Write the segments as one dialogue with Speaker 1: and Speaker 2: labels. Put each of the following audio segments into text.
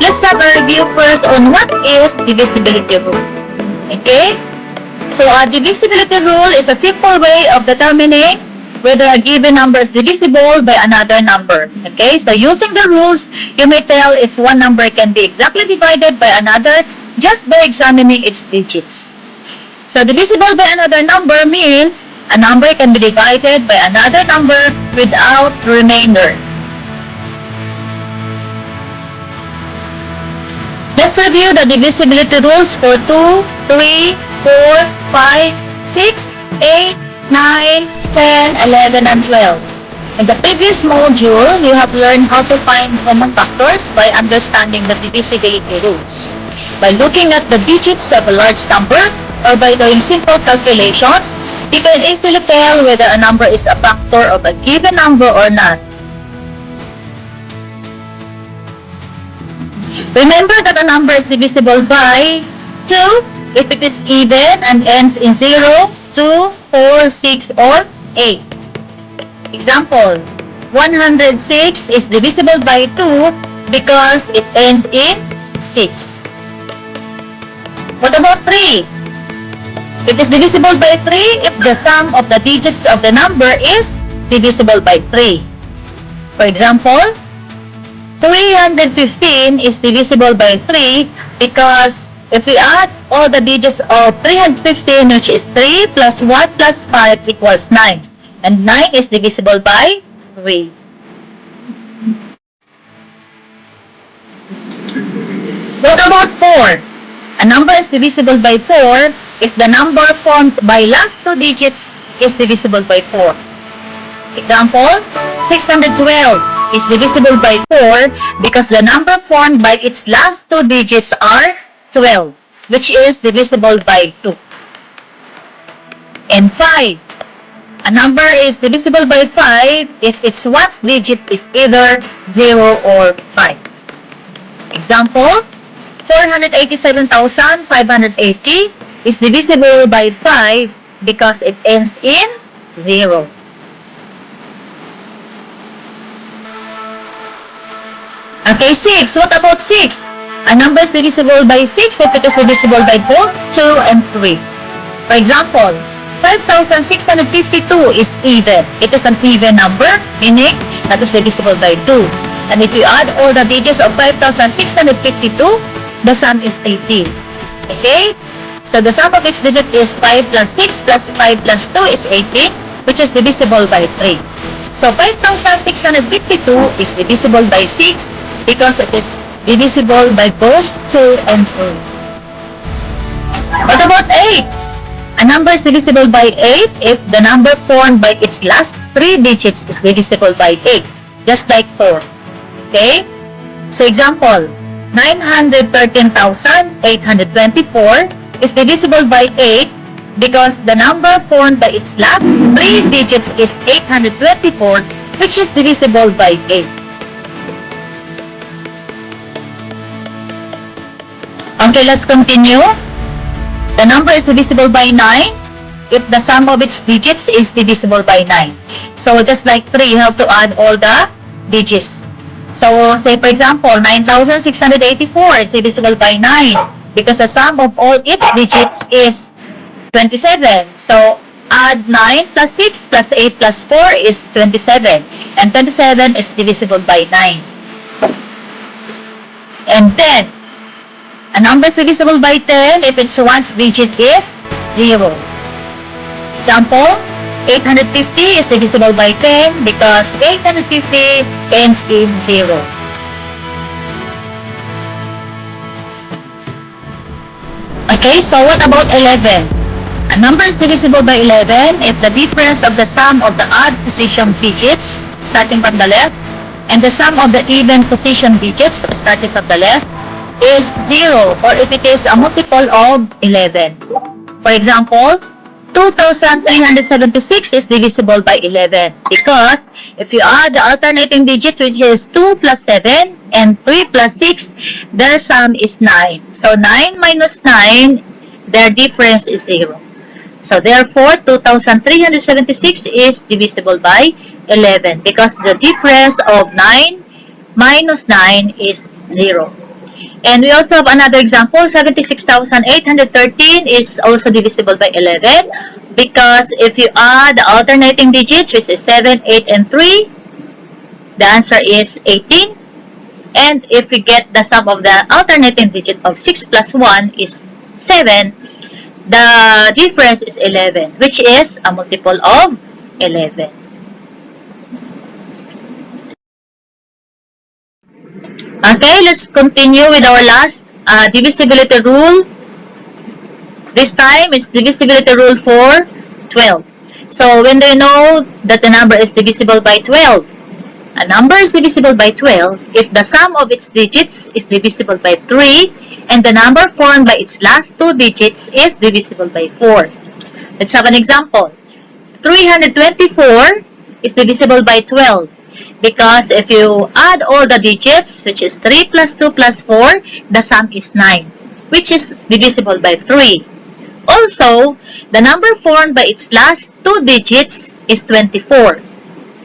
Speaker 1: let's have a review first on what is divisibility rule. Okay? So a divisibility rule is a simple way of determining whether a given number is divisible by another number. Okay? So using the rules, you may tell if one number can be exactly divided by another just by examining its digits. So divisible by another number means a number can be divided by another number without remainder. Let's review the divisibility rules for 2, 3, 4, 5, 6, 8, 9, 10, 11, and 12. In the previous module, you have learned how to find common factors by understanding the divisibility rules. By looking at the digits of a large number or by doing simple calculations, you can easily tell whether a number is a factor of a given number or not. Remember that a number is divisible by 2 if it is even and ends in 0, 2, 4, 6, or 8. Example, 106 is divisible by 2 because it ends in 6. What about 3? It is divisible by 3 if the sum of the digits of the number is divisible by 3. For example, 315 is divisible by 3 because if we add all the digits of 315, which is 3 plus 1 plus 5 equals 9. And 9 is divisible by 3. What about 4? A number is divisible by 4 if the number formed by last two digits is divisible by 4. Example, 612 is divisible by 4 because the number formed by its last two digits are 12, which is divisible by 2. And 5. A number is divisible by 5 if its ones digit is either 0 or 5. Example, 487,580 is divisible by 5 because it ends in 0. Okay, 6. What about 6? A number is divisible by 6 if it is divisible by both 2 and 3. For example, 5,652 is even. It is an even number, meaning that is divisible by 2. And if you add all the digits of 5,652, the sum is 18. Okay? So the sum of its digit is 5 plus 6 plus 5 plus 2 is 18, which is divisible by 3. So 5,652 is divisible by 6 because it is divisible by both 2 and 3. What about 8? A number is divisible by 8 if the number formed by its last 3 digits is divisible by 8, just like 4. Okay? So example, 913,824 is divisible by 8 because the number formed by its last 3 digits is 824, which is divisible by 8. Okay, let's continue. The number is divisible by 9 if the sum of its digits is divisible by 9. So just like 3, you have to add all the digits. So say for example, 9,684 is divisible by 9 because the sum of all its digits is 27. So add 9 plus 6 plus 8 plus 4 is 27. And 27 is divisible by 9. And 10. A number is divisible by 10 if its ones digit is 0. Example, 850 is divisible by 10 because 850 ends in 0. Okay, so what about 11? A number is divisible by 11 if the difference of the sum of the odd position digits starting from the left and the sum of the even position digits starting from the left is 0 or if it is a multiple of 11. For example, 2,376 is divisible by 11 because if you add the alternating digit, which is 2 plus 7 and 3 plus 6, their sum is 9. So 9 minus 9, their difference is 0. So therefore, 2,376 is divisible by 11 because the difference of 9 minus 9 is 0. And we also have another example, 76,813 is also divisible by 11 because if you add the alternating digits, which is 7, 8, and 3, the answer is 18. And if we get the sum of the alternating digit of 6 plus 1 is 7, the difference is 11, which is a multiple of 11. Okay, let's continue with our last divisibility rule. This time, it's divisibility rule for 12. So, when do you know that the number is divisible by 12? A number is divisible by 12 if the sum of its digits is divisible by 3 and the number formed by its last two digits is divisible by 4. Let's have an example. 324 is divisible by 12 because if you add all the digits, which is 3 plus 2 plus 4, the sum is 9, which is divisible by 3. Also, the number formed by its last two digits is 24.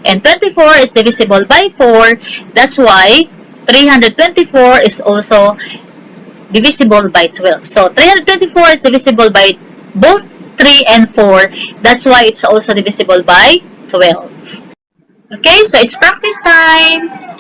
Speaker 1: And 24 is divisible by 4. That's why 324 is also divisible by 12. So 324 is divisible by both 3 and 4. That's why it's also divisible by 12. Okay, so it's practice time.